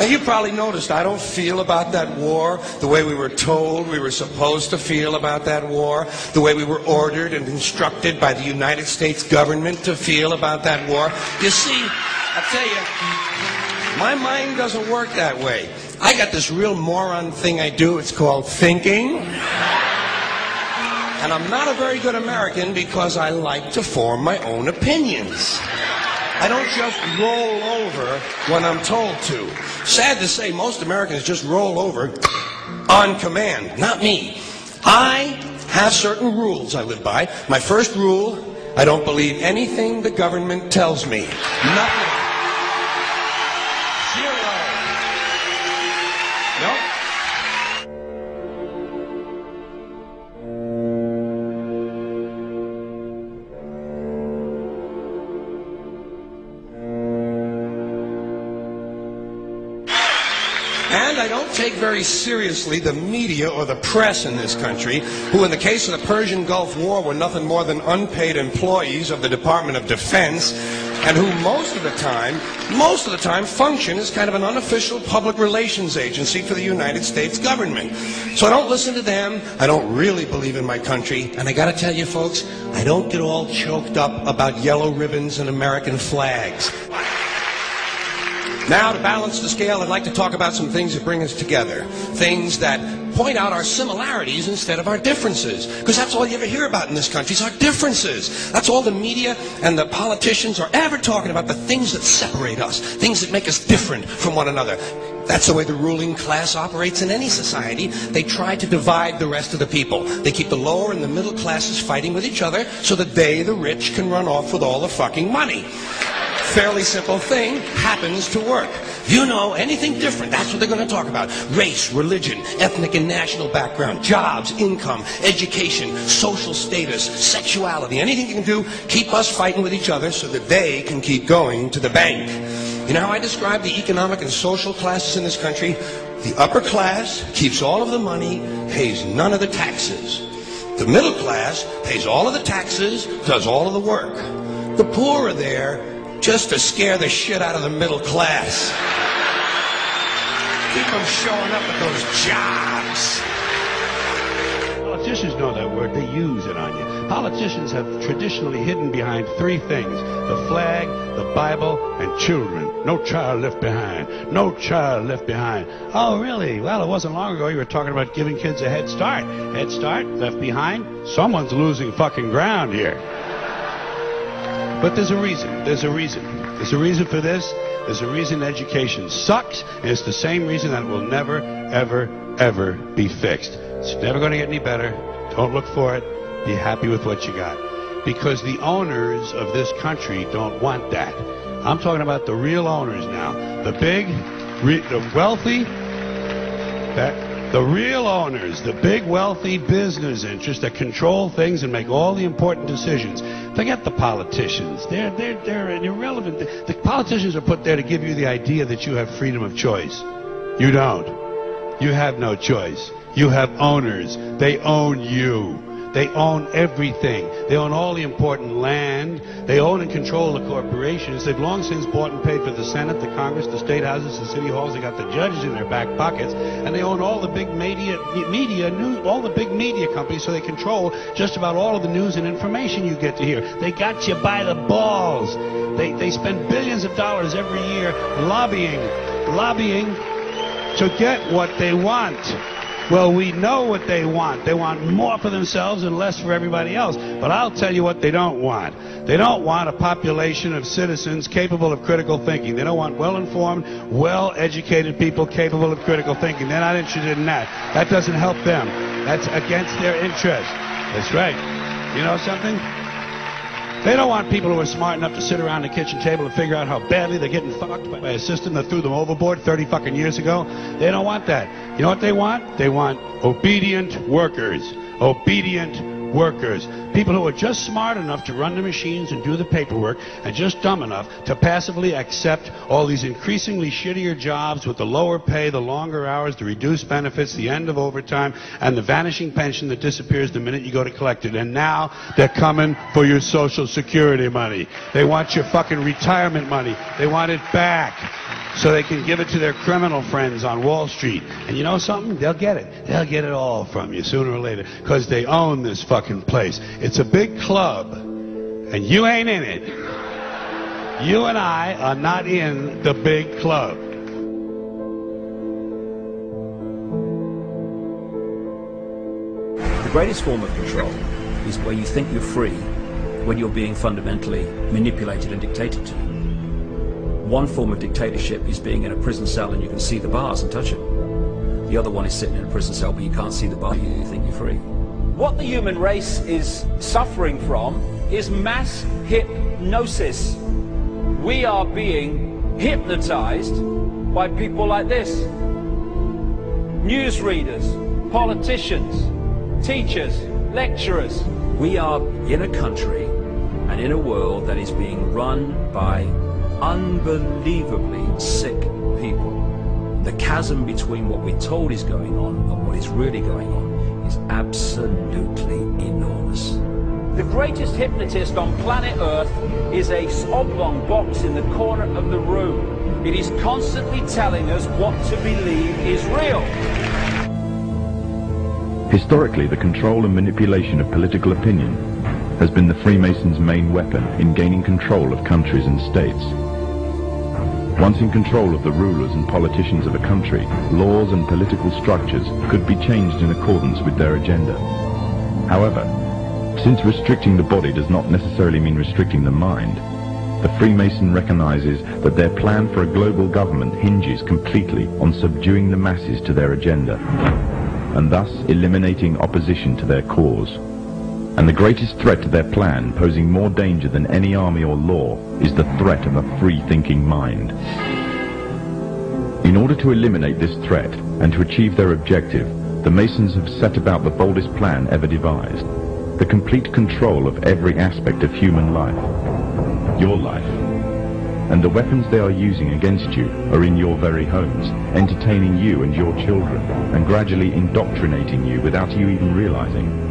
You probably noticed I don't feel about that war the way we were told we were supposed to feel about that war, the way we were ordered and instructed by the United States government to feel about that war. You see, I tell you, my mind doesn't work that way. I got this real moron thing I do. It's called thinking. And I'm not a very good American because I like to form my own opinions. I don't just roll over when I'm told to. Sad to say, most Americans just roll over on command. Not me. I have certain rules I live by. My first rule, I don't believe anything the government tells me. Nothing. Zero. Nope. And I don't take very seriously the media or the press in this country, who in the case of the Persian Gulf War were nothing more than unpaid employees of the Department of Defense, and who most of the time function as kind of an unofficial public relations agency for the United States government. So I don't listen to them, I don't really believe in my country, and I gotta tell you folks, I don't get all choked up about yellow ribbons and American flags. Now, to balance the scale, I'd like to talk about some things that bring us together. Things that point out our similarities instead of our differences. Because that's all you ever hear about in this country is our differences. That's all the media and the politicians are ever talking about, the things that separate us, things that make us different from one another. That's the way the ruling class operates in any society. They try to divide the rest of the people. They keep the lower and the middle classes fighting with each other so that they, the rich, can run off with all the fucking money. Fairly simple thing, happens to work. You know, anything different, that's what they're going to talk about. Race, religion, ethnic and national background, jobs, income, education, social status, sexuality, anything you can do, keep us fighting with each other so that they can keep going to the bank. You know how I describe the economic and social classes in this country? The upper class keeps all of the money, pays none of the taxes. The middle class pays all of the taxes, does all of the work. The poor are there just to scare the shit out of the middle class. Keep them showing up at those jobs. Politicians know that word. They use it on you. Politicians have traditionally hidden behind three things: the flag, the Bible, and children. No child left behind. No child left behind. Oh, really? Well, it wasn't long ago you were talking about giving kids a head start. Head start? Left behind? Someone's losing fucking ground here. But there's a reason. There's a reason. There's a reason for this. There's a reason education sucks, and it's the same reason that it will never, ever, ever be fixed. It's never going to get any better. Don't look for it. Be happy with what you got. Because the owners of this country don't want that. I'm talking about the real owners now. The big, the wealthy, the real owners, the big wealthy business interests that control things and make all the important decisions. Forget the politicians. They're irrelevant. The politicians are put there to give you the idea that you have freedom of choice. You don't. You have no choice. You have owners. They own you. They own everything. They own all the important land. They own and control the corporations. They've long since bought and paid for the Senate, the Congress, the state houses, the city halls. They got the judges in their back pockets, and they own all the big all the big media companies. So they control just about all of the news and information you get to hear. They got you by the balls. They spend billions of dollars every year lobbying to get what they want. Well, we know what they want. They want more for themselves and less for everybody else. But I'll tell you what they don't want. They don't want a population of citizens capable of critical thinking. They don't want well-informed, well-educated people capable of critical thinking. They're not interested in that. That doesn't help them. That's against their interest. That's right. You know something? They don't want people who are smart enough to sit around the kitchen table and figure out how badly they're getting fucked by a system that threw them overboard 30 fucking years ago. They don't want that. You know what they want? They want obedient workers. Obedient workers, people who are just smart enough to run the machines and do the paperwork, and just dumb enough to passively accept all these increasingly shittier jobs with the lower pay, the longer hours, the reduced benefits, the end of overtime, and the vanishing pension that disappears the minute you go to collect it. And now they're coming for your Social Security money. They want your fucking retirement money. They want it back so they can give it to their criminal friends on Wall Street. And you know something? They'll get it. They'll get it all from you sooner or later, because they own this fucking place. It's a big club, and you ain't in it. You and I are not in the big club. The greatest form of control is where you think you're free when you're being fundamentally manipulated and dictated to. One form of dictatorship is being in a prison cell and you can see the bars and touch it. The other one is sitting in a prison cell but you can't see the bar, you think you're free. What the human race is suffering from is mass hypnosis. We are being hypnotized by people like this. Newsreaders, politicians, teachers, lecturers. We are in a country and in a world that is being run by unbelievably sick people. The chasm between what we're told is going on and what is really going on is absolutely enormous. The greatest hypnotist on planet Earth is a oblong box in the corner of the room. It is constantly telling us what to believe is real. Historically, the control and manipulation of political opinion has been the Freemasons' main weapon in gaining control of countries and states. Once in control of the rulers and politicians of a country, laws and political structures could be changed in accordance with their agenda. However, since restricting the body does not necessarily mean restricting the mind, the Freemason recognizes that their plan for a global government hinges completely on subduing the masses to their agenda, and thus eliminating opposition to their cause. And the greatest threat to their plan, posing more danger than any army or law, is the threat of a free-thinking mind. In order to eliminate this threat and to achieve their objective, the Masons have set about the boldest plan ever devised: the complete control of every aspect of human life, your life. And the weapons they are using against you are in your very homes, entertaining you and your children, and gradually indoctrinating you without you even realizing.